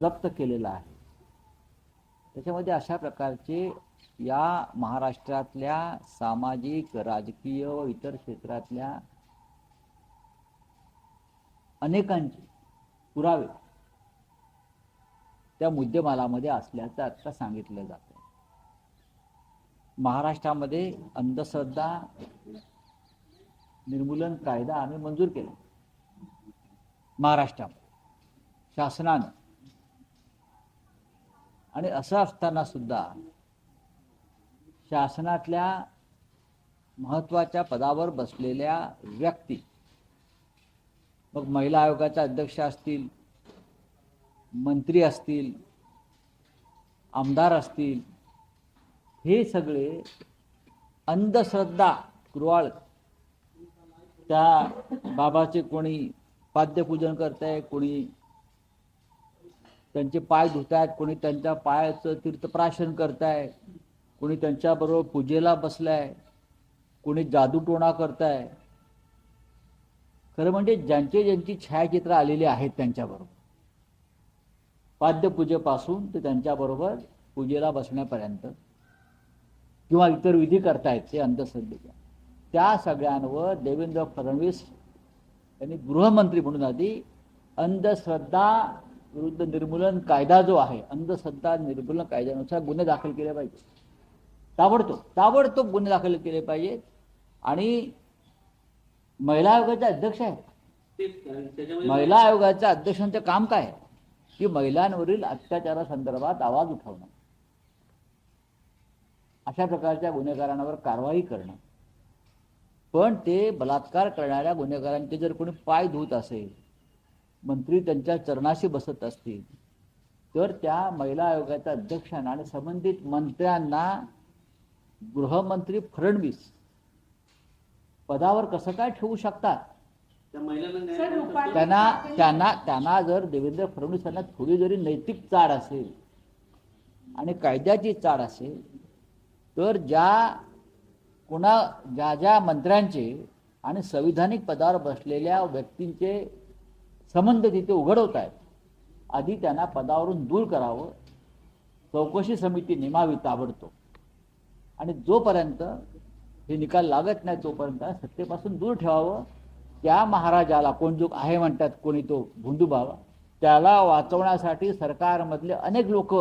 जप्त केलेला आहे। त्याच्यामध्ये अशा प्रकारचे या महाराष्ट्रातल्या सामाजिक, राजकीय व इतर क्षेत्रातल्या अनेकांचे पुरावे त्या मुद्देमालामध्ये असल्याचं आता सांगितलं जातं। महाराष्ट्रामध्ये अंधश्रद्धा निर्मूलन कायदा आम्ही मंजूर केला महाराष्ट्रामध्ये शासनानं, आणि असं असताना सुद्धा शासनातल्या महत्त्वाच्या पदावर बसलेल्या व्यक्ती, मग महिला आयोगाच्या अध्यक्ष असतील, मंत्री असतील, आमदार असतील, हे सगळे अंधश्रद्धा कुरवाळ, त्या बाबाचे कोणी पाद्यपूजन करताय, कोणी त्यांचे पाय धुतायत, कोणी त्यांच्या पायाचं तीर्थप्राशन करताय, कोणी त्यांच्याबरोबर पूजेला बसलाय, कोणी जादूटोणा करताय। खरं म्हणजे ज्यांची छायाचित्र आलेली आहेत त्यांच्याबरोबर, पाद्यपूजेपासून ते त्यांच्याबरोबर पूजेला बसण्यापर्यंत किंवा इतर विधी करतायत ते अंधश्रद्धेच्या, त्या सगळ्यांवर देवेंद्र फडणवीस यांनी गृहमंत्री म्हणून आधी अंधश्रद्धा विरुद्ध निर्मूलन कायदा जो आहे, अंधश्रद्धा निर्मूलन कायद्यानुसार गुन्हे दाखल केले पाहिजे, ताबडतोब गुन्हे दाखल केले पाहिजेत। आणि महिला आयोगाचे अध्यक्ष आहेत, महिला आयोगाच्या अध्यक्षांचं काम काय आहे की महिलांवरील अत्याचारासंदर्भात आवाज उठवणं, अशा प्रकारच्या गुन्हेगारांवर कारवाई करणं। पण ते बलात्कार करणाऱ्या गुन्हेगारांचे जर कोणी पाय धुत असेल, मंत्री त्यांच्या चरणाशी बसत असतील, तर त्या महिला आयोगाच्या अध्यक्षांना आणि संबंधित मंत्र्यांना गृहमंत्री फडणवीस पदावर कसं काय ठेवू शकतात? त्यांना जर देवेंद्र फडणवीस यांना थोडी जरी नैतिक चाड असेल आणि कायद्याची चाड असेल, तर ज्या मंत्र्यांचे आणि संविधानिक पदावर बसलेल्या व्यक्तींचे संबंध तिथे उघडवत आहेत, आधी त्यांना पदावरून दूर करावं, चौकशी समिती नेमावी ताबडतोब, आणि जोपर्यंत हे निकाल लागत नाही तोपर्यंत सत्तेपासून दूर ठेवावं। त्या महाराजाला कोण जो आहे म्हणतात, कोणी तो भोंदूबाबा, त्याला वाचवण्यासाठी सरकारमधले अनेक लोक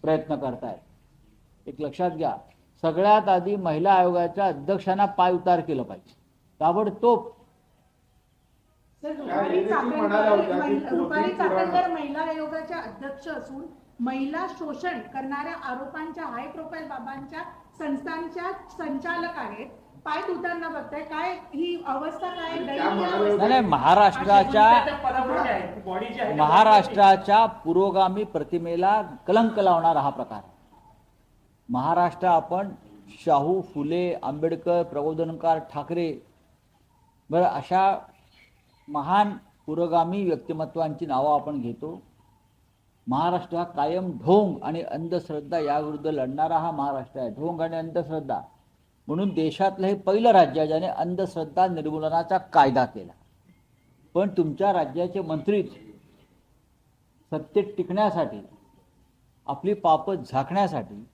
प्रयत्न करतायत। एक लक्षात घ्या, सगळ्यात आधी महिला आयोगाच्या अध्यक्षांना पाय उतार केलं पाहिजे ताबडतोब। रुपाली चाकणकर महिला आयोगाच्या अध्यक्ष असून महिला शोषण करणाऱ्या आरोपांच्या हाय प्रोफाईल बाबांच्या संस्थांच्या संचालक आहेत, पाय धुताना बघताय, काय ही अवस्था काय? नाही, महाराष्ट्राच्या पुरोगामी प्रतिमेला कलंक लावणारा हा प्रकार। महाराष्ट्र आपण शाहू, फुले, आंबेडकर, प्रबोधनकार, ठाकरे, बरं, अशा महान पुरोगामी व्यक्तिमत्वांची नावं आपण घेतो। महाराष्ट्र हा कायम ढोंग आणि अंधश्रद्धा याविरुद्ध लढणारा हा महाराष्ट्र आहे, ढोंग आणि अंधश्रद्धा म्हणून देशातलं हे पहिलं राज्य आहे ज्याने अंधश्रद्धा निर्मूलनाचा कायदा केला। पण तुमच्या राज्याचे मंत्रीच सत्तेत टिकण्यासाठी, आपली पापं झाकण्यासाठी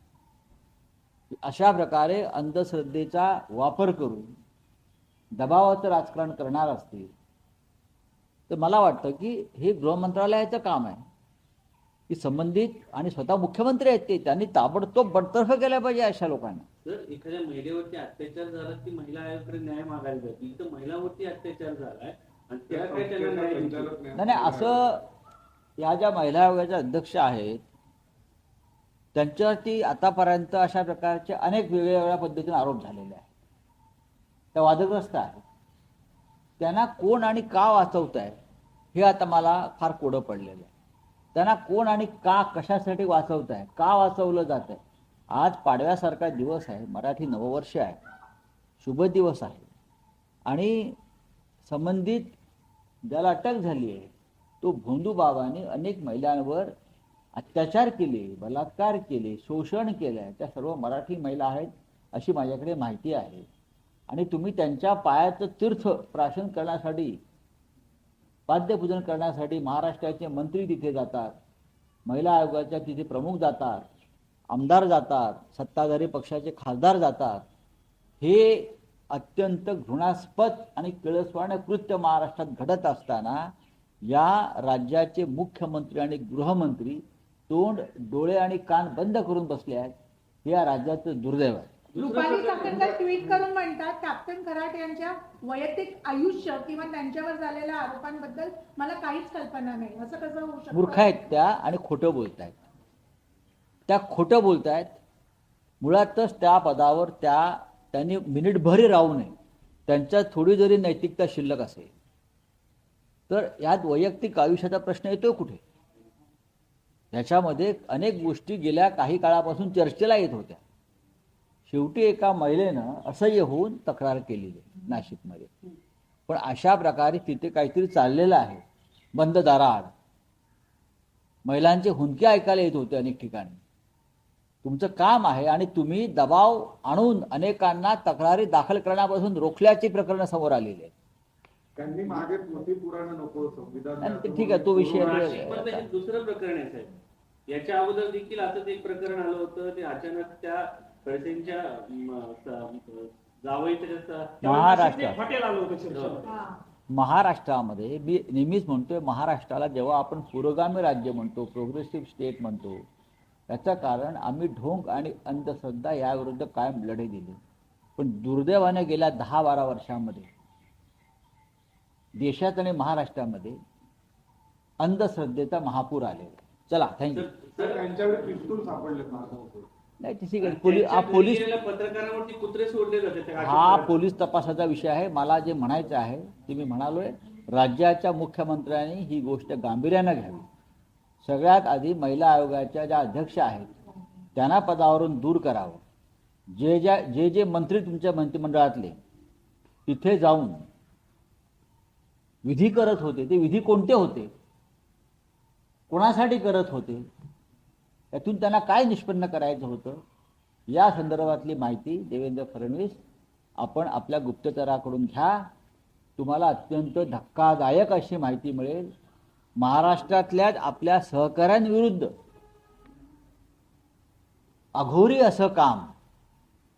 अशा प्रकारे अंधश्रद्धेचा वापर करून दबावाचं राजकारण करणार असतील, तर मला वाटतं की हे गृहमंत्रालयाचं काम आहे की संबंधित, आणि स्वतः मुख्यमंत्री आहेत ते, त्यांनी ताबडतोब बडतर्फ केल्या पाहिजे अशा लोकांना। जर एखाद्या महिलेवरती अत्याचार झाला ती महिला आयोगाकडे न्याय मागायला जाते, तर महिलावरती अत्याचार झालाय आणि त्या काय त्यांना न्याय नाही, असं या ज्या महिला आयोगाच्या अध्यक्ष आहेत त्यांच्यावरती आतापर्यंत अशा प्रकारचे अनेक वेगवेगळ्या पद्धतीने आरोप झालेले आहेत, त्या वादग्रस्त आहेत। त्यांना कोण आणि का वाचवत आहे हे आता मला फार कोडं पडलेलं आहे। त्यांना कोण आणि का, कशासाठी वाचवत आहे, का वाचवलं जात आहे? आज पाडव्यासारखा दिवस आहे, मराठी नववर्ष आहे, शुभ दिवस आहे, आणि संबंधित ज्याला अटक झाली आहे तो भोंदूबाबाने अनेक महिलांवर अत्याचार केले, बलात्कार केले, शोषण केलं आहे, त्या सर्व मराठी महिला आहेत अशी माझ्याकडे माहिती आहे। आणि तुम्ही त्यांच्या पायाचं तीर्थ प्राशन करण्यासाठी, पाद्यपूजन करण्यासाठी महाराष्ट्राचे मंत्री तिथे जातात, महिला आयोगाच्या तिथे प्रमुख जातात, आमदार जातात, सत्ताधारी पक्षाचे खासदार जातात. हे अत्यंत घृणास्पद आणि किळसवाणं कृत्य महाराष्ट्रात घडत असताना या राज्याचे मुख्यमंत्री आणि गृहमंत्री तोंड, डोळे आणि कान बंद करून बसले आहेत. हे या राज्याचं दुर्दैव आहे. रुपाली चाकणकर ट्विट करून म्हणतात, कॅप्टन खराटे यांच्या वैयक्तिक आयुष्य किंवा त्यांच्यावर झालेल्या आरोपांबद्दल मला काहीच कल्पना नाही. असं कसं होऊ शकतं? मूर्ख आहेत त्या आणि खोटं बोलतायत. त्या खोटं बोलतायत. मुळातच त्या पदावर त्यांनी मिनिटभरही राहू नये. त्यांच्यात थोडी जरी नैतिकता शिल्लक असेल तर यात वैयक्तिक आयुष्याचा प्रश्न येतोय कुठे? याच्यामध्ये अनेक गोष्टी गेल्या काही काळापासून चर्चेला येत होत्या. शेवटी एका महिलेनं असह्य होऊन तक्रार केलेली आहे नाशिकमध्ये. पण अशा प्रकारे तिथे काहीतरी चाललेलं आहे बंद दाराआड. महिलांचे हुंदके ऐकायला येत होते अनेक ठिकाणी. तुमचं काम आहे आणि तुम्ही दबाव आणून अनेकांना तक्रारी दाखल करण्यापासून रोखल्याची प्रकरणं समोर आलेली आहेत. त्यांनी मागे पोथी पुराण नको संविधान आणि ते ठीक आहे, तो विषय नाशिकमध्ये हे दुसरं प्रकरण आहे साहेब. याच्या अगोदर देखील असंच एक प्रकरण आलं होतं. ते अचानक त्या खडसेंच्या जावईच्या महाराष्ट्रात हॉटेल आलं होतं शिवसेनेचं. हा. महाराष्ट्रामध्ये मी नेहमीच म्हणतोय, महाराष्ट्राला जेव्हा आपण पुरोगामी राज्य म्हणतो, प्रोग्रेसिव्ह स्टेट म्हणतो, याचं कारण आम्ही ढोंग आणि अंधश्रद्धा याविरुद्ध कायम लढे दिले. पण दुर्दैवाने गेल्या 10-12 वर्षांमध्ये देशात आणि महाराष्ट्रामध्ये अंधश्रद्धेचा महापूर आलेला. चला, थँक्यू. तर त्यांच्याकडे पिस्तूल सापडले नाही ठीक आहे. पोलीस पत्रकारांवरती कुत्रे सोडले जाते त्या हा पोलीस तपासाचा विषय आहे. मला जे म्हणायचं आहे ते मी म्हणालोय, राज्याच्या मुख्यमंत्र्यांनी ही गोष्ट गांभीर्यानं घ्यावी. सगळ्यात आधी महिला आयोगाच्या ज्या अध्यक्ष आहेत त्यांना पदावरून दूर करावं. जे मंत्री तुमच्या मंत्रिमंडळातले तिथे जाऊन विधी करत होते, ते विधी कोणते होते, कोणासाठी करत होते, यातून त्यांना काय निष्पन्न करायचं होतं, या संदर्भातली माहिती देवेंद्र फडणवीस आपण आपल्या गुप्तचराकडून घ्या. तुम्हाला अत्यंत धक्कादायक अशी माहिती मिळेल. महाराष्ट्रातल्याच आपल्या सहकाऱ्यांविरुद्ध अघोरी असं काम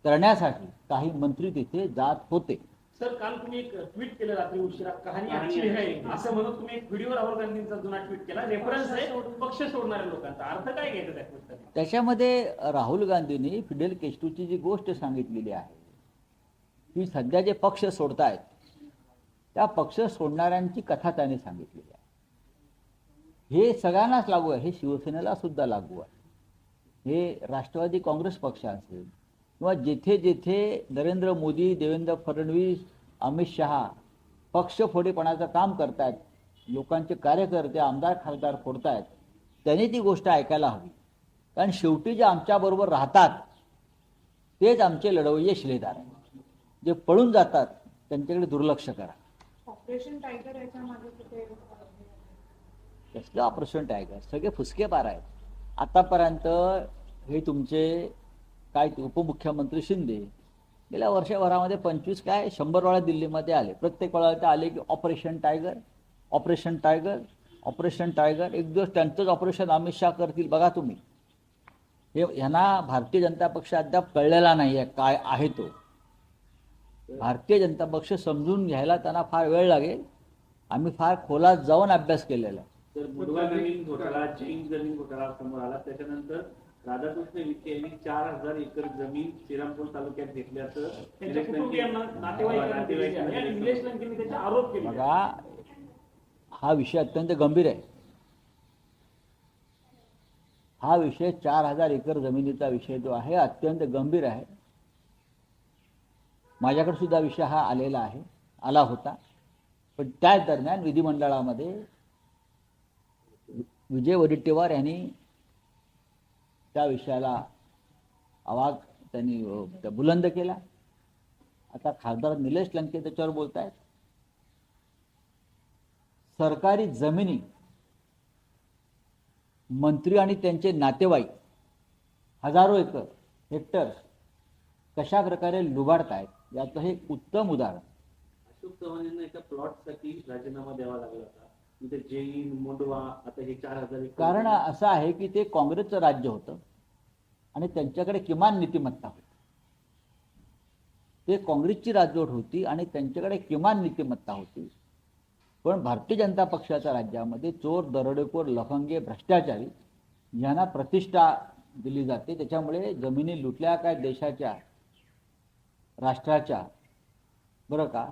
करण्यासाठी काही मंत्री तिथे जात होते. सर, काल तुम्ही एक ट्विट केलं रात्री उशिरा, कहाणी अच्छी आहे असं म्हणून तुम्ही एक व्हिडिओ राहुल गांधींचा जुना ट्विट केला. रेफरन्स आहे पक्ष सोडणाऱ्या लोकांचा. अर्थ काय घ्यायचा त्या ट्विटचा? त्याच्यामध्ये राहुल गांधींनी फिडेल केस्ट्रोची जी गोष्ट सांगितलेली आहे की सध्या जे पक्ष सोडतायत त्या पक्ष सोडणाऱ्यांची कथा त्यांनी सांगितलेली आहे. हे सगळ्यांनाच लागू आहे. हे शिवसेनेला सुद्धा लागू आहे. हे राष्ट्रवादी काँग्रेस पक्ष असेल किंवा जेथे जेथे नरेंद्र मोदी, देवेंद्र फडणवीस, अमित शहा पक्ष फोडेपणाचं काम करतायत, लोकांचे कार्यकर्ते, आमदार, खासदार फोडतायत, त्यांनी ती गोष्ट ऐकायला हवी. कारण शेवटी जे आमच्याबरोबर राहतात तेच आमचे लढवय्ये शिलेदार आहेत. जे पळून जातात त्यांच्याकडे दुर्लक्ष करा. ऑपरेशन टायगर याच्या मागे कुठे कसलं ऑपरेशन टायगर? सगळे फुसके पार आहेत. आतापर्यंत हे तुमचे काय उपमुख्यमंत्री शिंदे गेल्या वर्षभरामध्ये 25 काय 100 वेळा दिल्लीमध्ये आले. प्रत्येक वेळा ते आले की operation tiger, operation tiger, operation tiger. एक दिवस त्यांचंच ऑपरेशन अमित शहा करतील बघा तुम्ही. हे ह्यांना भारतीय जनता पक्ष अद्याप कळलेला नाही आहे काय आहे तो. भारतीय जनता पक्ष समजून घ्यायला त्यांना फार वेळ लागेल. आम्ही फार खोलात जाऊन अभ्यास केलेला आहे. तर मुरगा जमीन घोटाळा, चेंज जमीन घोटाळा समोर आला. त्याच्यानंतर राधाकृष्ण विखे यांनी 4000 एकर जमीन श्रीरामपूर तालुक्यात घेतल्याचं त्यांच्या कुटुंबियांना, नातेवाईकांना दिलेली आहे आणि निलेश लंकेंनी त्याचे आरोप केले. बघा, हा विषय अत्यंत गंभीर आहे. हा विषय 4000 एकर जमिनीचा विषय जो आहे अत्यंत गंभीर आहे. माझ्याकडे सुद्धा विषय हा आला होता. पण त्याच दरम्यान विधिमंडळामध्ये विजय वडेट्टीवार यांनी त्या विषयाला आवाज त्यांनी बुलंद केला. आता खासदार निलेश लंके त्याच्यावर बोलतायत. सरकारी जमिनी मंत्री आणि त्यांचे नातेवाईक हजारो एकर हेक्टर्स कशा प्रकारे लुबाडतायत याचं हे उत्तम उदाहरण. अशोक चव्हाण यांना एका प्लॉटसाठी राजीनामा द्यावा लागला होता. तिथे जैन मोंडवा आता हे 4,000 एकर कारण असं आहे की ते काँग्रेसचं राज्य होतं आणि त्यांच्याकडे किमान नीतिमत्ता होती. ते काँग्रेसची राजवट होती आणि त्यांच्याकडे किमान नीतिमत्ता होती. पण भारतीय जनता पक्षाच्या राज्यामध्ये चोर, दरोडेखोर, लफंगे, भ्रष्टाचारी यांना प्रतिष्ठा दिली जाते. त्याच्यामुळे जमिनी लुटल्या काय देशाच्या, राष्ट्राच्या, बरं का,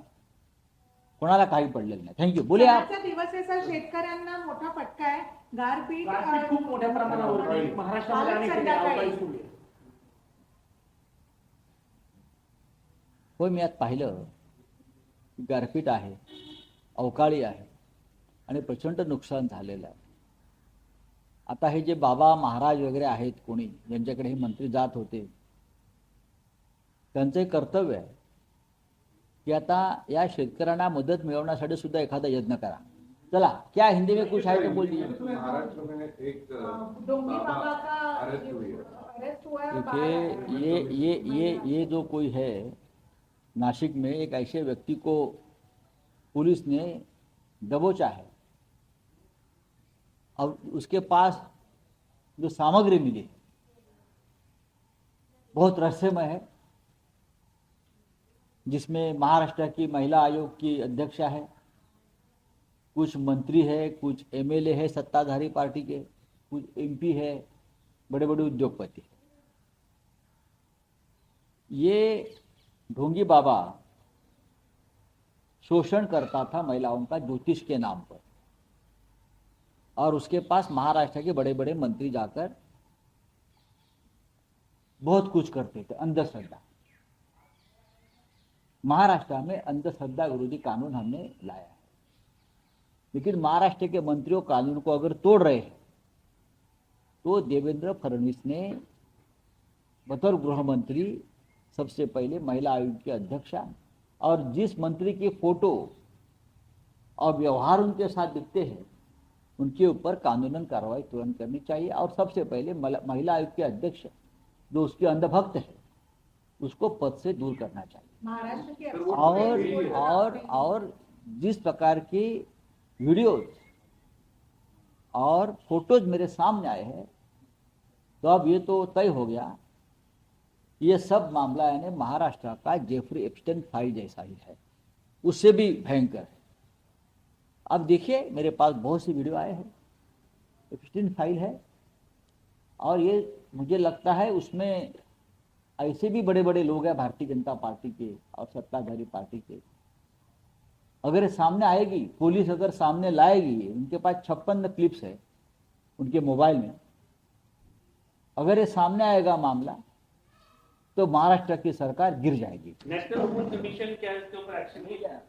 कोणाला काही पडलेलं नाही. थँक्यू. बोलूया. सणाचा दिवस आहे सर, शेतकऱ्यांना मोठा फटका आहे. गारपीट गारपीट खूप मोठ्या प्रमाणावर महाराष्ट्रामध्ये अनेक ठिकाणी अवकाळी सुरू आहे. होय, मी आज पाहिलं की गारपीट आहे, अवकाळी आहे आणि प्रचंड नुकसान झालेलं आहे. आता हे जे बाबा महाराज वगैरे आहेत कोणी ज्यांच्याकडे हे मंत्री जात होते, त्यांचं एक कर्तव्य आहे कि आता या शेतकऱ्यांना मदत मिळवण्यासाठी सुद्धा एखादा यत्न करा. चला, क्या हिंदी में कुछ है तो बोल दीजिए. महाराष्ट्र में एक डोंगी बाबा बाबा का अरेस्ट हुई है. अरेस्ट हुआ है. देखिए, ये जो कोई है नासिक में, एक ऐसे व्यक्ति को पुलिस ने दबोचा है और उसके पास जो सामग्री मिली है बहुत रहस्यमय है, जिसमें महाराष्ट्र की महिला आयोग की अध्यक्षा है, कुछ मंत्री है, कुछ एमएलए है सत्ताधारी पार्टी के, कुछ एमपी है, बड़े बड़े उद्योगपति. ये ढोंगी बाबा शोषण करता था महिलाओं का ज्योतिष के नाम पर, और उसके पास महाराष्ट्र के बड़े बड़े मंत्री जाकर बहुत कुछ करते थे. अंधश्रद्धा, महाराष्ट्र में अंधश्रद्धा विरोधी कानून हमने लाया है, लेकिन महाराष्ट्र के मंत्रियों कानून को अगर तोड़ रहे हैं तो देवेंद्र फडणवीस ने बतौर गृह मंत्री सबसे पहले महिला आयोग की अध्यक्षा, और जिस मंत्री के फोटो और व्यवहार उनके साथ दिखते हैं उनके ऊपर कानूनन कार्रवाई तुरंत करनी चाहिए. और सबसे पहले महिला आयोग के अध्यक्ष जो उसके अंधभक्त है उसको पद से दूर करना चाहिए. महाराष्ट्र के और जिस प्रकार की वीडियोज और फोटोज मेरे सामने आए हैं, तो अब ये तो तय हो गया, ये सब मामला यानी महाराष्ट्र का जेफरी एप्स्टाइन फाइल जैसा ही है, उससे भी भयंकर है. अब देखिए, मेरे पास बहुत सी वीडियो आए हैं, एप्स्टाइन फाइल है, और ये मुझे लगता है उसमें ऐसे भी बड़े बड़े लोग हैं भारतीय जनता पार्टी के और सत्ताधारी पार्टी के. अगर ये सामने आएगी, पुलिस अगर सामने लाएगी, उनके पास 56 क्लिप्स है उनके मोबाइल में, अगर ये सामने आएगा मामला तो महाराष्ट्र की सरकार गिर जाएगी. नेशनल वुमेन कमीशन क्या है, इसके ऊपर एक्शन लिया?